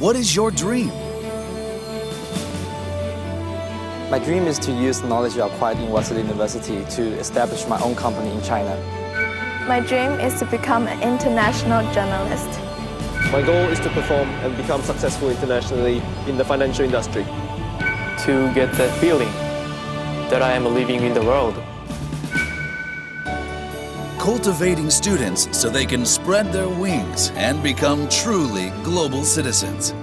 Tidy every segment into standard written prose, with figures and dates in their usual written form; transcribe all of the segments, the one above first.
What is your dream? My dream is to use the knowledge acquired in Waseda University to establish my own company in China. My dream is to become an international journalist. My goal is to perform and become successful internationally in the financial industry. To get that feeling that I am living in the world. Cultivating students so they can spread their wings and become truly global citizens.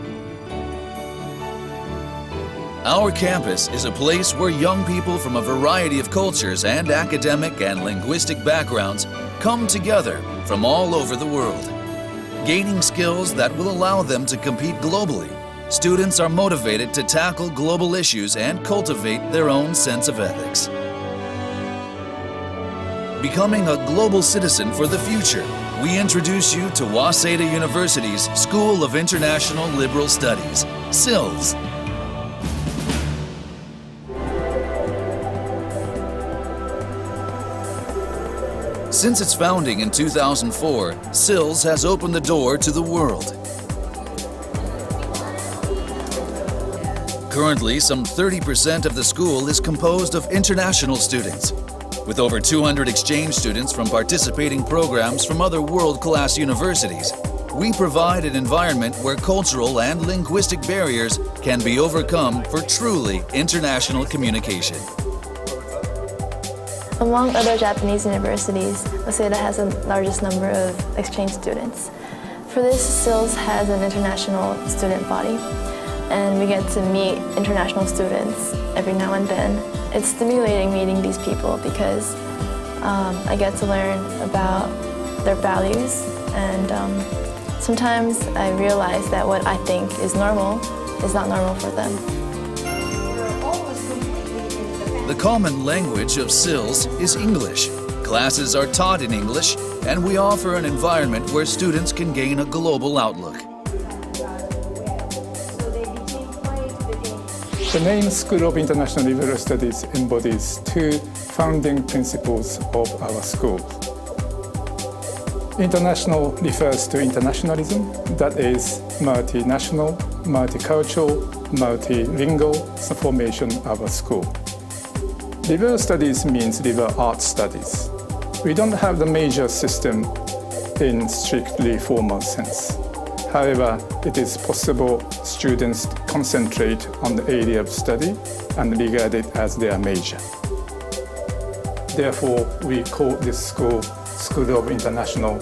Our campus is a place where young people from a variety of cultures and academic and linguistic backgrounds come together from all over the world. Gaining skills that will allow them to compete globally, students are motivated to tackle global issues and cultivate their own sense of ethics. Becoming a global citizen for the future, we introduce you to Waseda University's School of International Liberal Studies, SILS. Since its founding in 2004, SILS has opened the door to the world. Currently, some 30% of the school is composed of international students, with over 200 exchange students from participating programs from other world-class universities. We provide an environment where cultural and linguistic barriers can be overcome for truly international communication. Among other Japanese universities, Waseda has the largest number of exchange students. For this, SILS has an international student body, and we get to meet international students every now and then. It's stimulating meeting these people because I get to learn about their values, and sometimes I realize that what I think is normal is not normal for them. The common language of SILS is English. Classes are taught in English, and we offer an environment where students can gain a global outlook. The name School of International Liberal Studies embodies two founding principles of our school. International refers to internationalism, that is, multinational, multicultural, multilingual formation of a school. Liberal studies means liberal arts studies. We don't have the major system in strictly formal sense. However, it is possible students concentrate on the area of study and regard it as their major. Therefore, we call this school School of International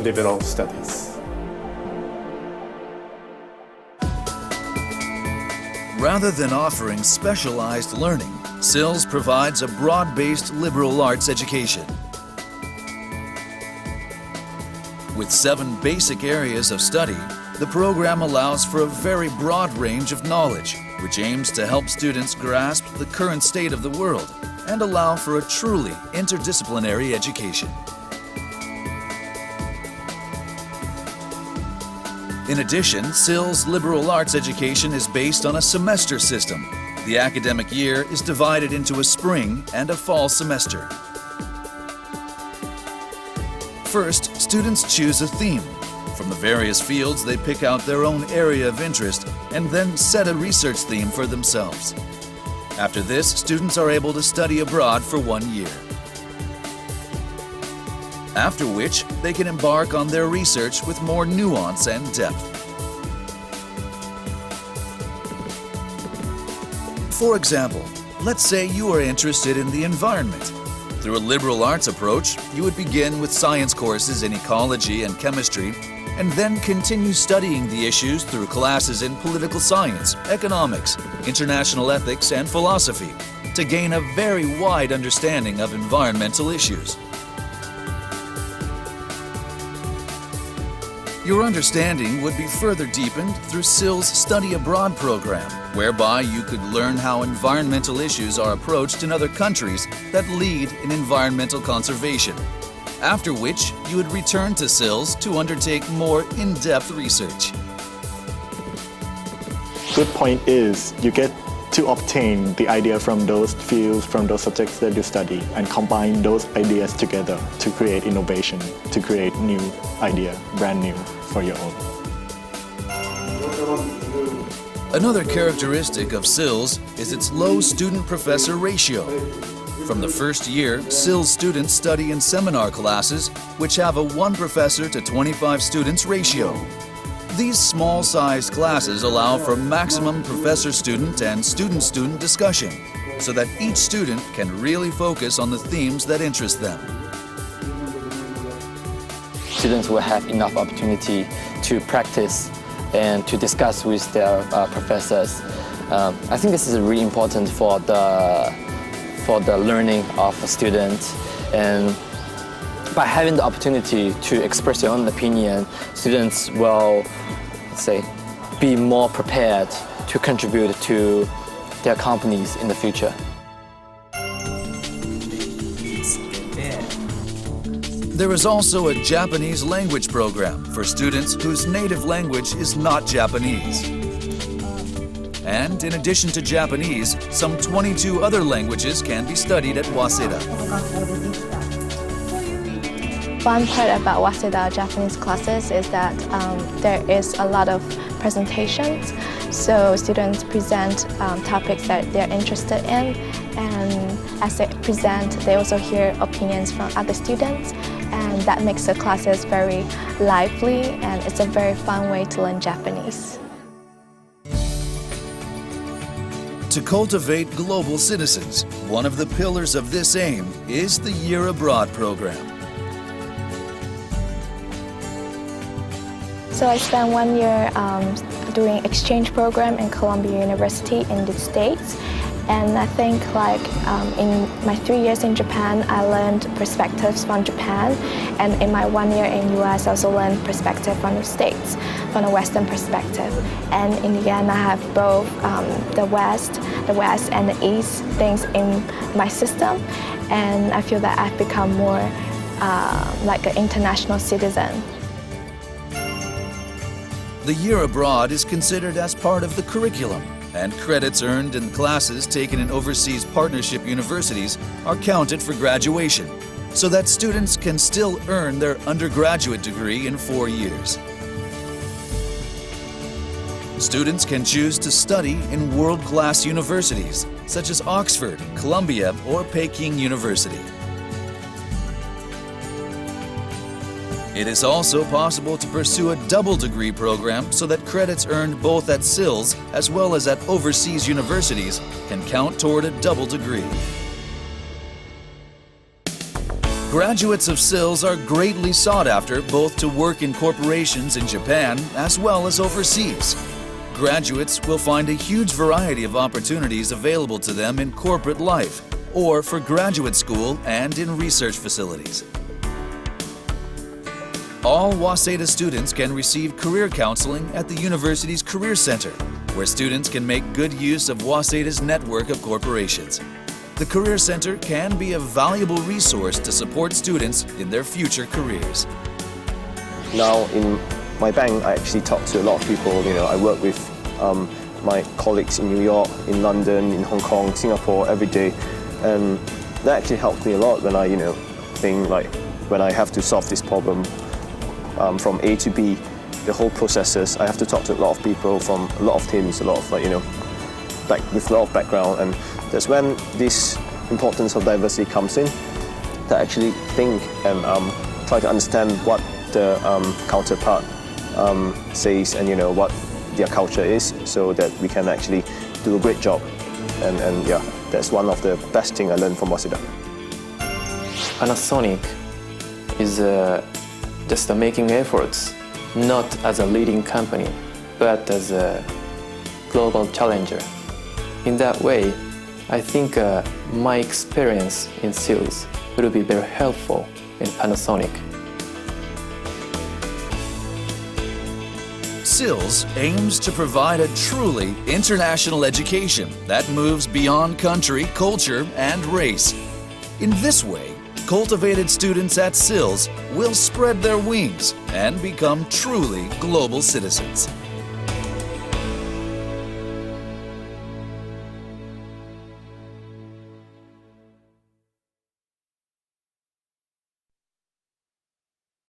Liberal Studies. Rather than offering specialized learning, SILS provides a broad-based liberal arts education. With 7 basic areas of study, the program allows for a very broad range of knowledge, which aims to help students grasp the current state of the world and allow for a truly interdisciplinary education. In addition, SILS liberal arts education is based on a semester system. The academic year is divided into a spring and a fall semester. First, students choose a theme. From the various fields, they pick out their own area of interest and then set a research theme for themselves. After this, students are able to study abroad for 1 year. After which, they can embark on their research with more nuance and depth. For example, let's say you are interested in the environment. Through a liberal arts approach, you would begin with science courses in ecology and chemistry, and then continue studying the issues through classes in political science, economics, international ethics, and philosophy to gain a very wide understanding of environmental issues. Your understanding would be further deepened through SILS Study Abroad program, whereby you could learn how environmental issues are approached in other countries that lead in environmental conservation. After which, you would return to SILS to undertake more in-depth research. Good point is you get to obtain the idea from those fields, from those subjects that you study, and combine those ideas together to create innovation, to create new idea, brand new for your own. Another characteristic of SILS is its low student-professor ratio. From the first year, SILS students study in seminar classes, which have a 1 professor to 25 students ratio. These small-sized classes allow for maximum professor-student and student-student discussion, so that each student can really focus on the themes that interest them. Students will have enough opportunity to practice and to discuss with their professors. I think this is really important for the learning of a student, and by having the opportunity to express their own opinion, students will, let's say, be more prepared to contribute to their companies in the future. There is also a Japanese language program for students whose native language is not Japanese. And in addition to Japanese, some 22 other languages can be studied at Waseda. Fun part about Waseda Japanese classes is that there is a lot of presentations. So students present topics that they're interested in, and as they present, they also hear opinions from other students, and that makes the classes very lively, and it's a very fun way to learn Japanese. To cultivate global citizens, one of the pillars of this aim is the Year Abroad program. So I spent 1 year doing exchange program in Columbia University in the States. And I think in my 3 years in Japan, I learned perspectives from Japan. And in my 1 year in US, I also learned perspective from the States, from a Western perspective. And in the end, I have both the West and the East things in my system. And I feel that I've become more like an international citizen. The Year Abroad is considered as part of the curriculum, and credits earned in classes taken in overseas partnership universities are counted for graduation, so that students can still earn their undergraduate degree in 4 years. Students can choose to study in world-class universities, such as Oxford, Columbia, or Peking University. It is also possible to pursue a double degree program so that credits earned both at SILS as well as at overseas universities can count toward a double degree. Graduates of SILS are greatly sought after both to work in corporations in Japan as well as overseas. Graduates will find a huge variety of opportunities available to them in corporate life or for graduate school and in research facilities. All Waseda students can receive career counseling at the university's Career Center, where students can make good use of Waseda's network of corporations. The Career Center can be a valuable resource to support students in their future careers. Now in my bank, I actually talk to a lot of people. I work with my colleagues in New York, in London, in Hong Kong, Singapore every day, and that actually helped me a lot when I think when I have to solve this problem. From A to B, the whole processes. I have to talk to a lot of people from a lot of teams, a lot of with a lot of background, and that's when this importance of diversity comes in. To actually think and try to understand what the counterpart says and what their culture is, so that we can actually do a great job. And yeah, that's one of the best things I learned from Waseda. Panasonic is just making efforts, not as a leading company, but as a global challenger. In that way, I think my experience in SILS will be very helpful in Panasonic. SILS aims to provide a truly international education that moves beyond country, culture, and race. In this way, cultivated students at SILS will spread their wings and become truly global citizens.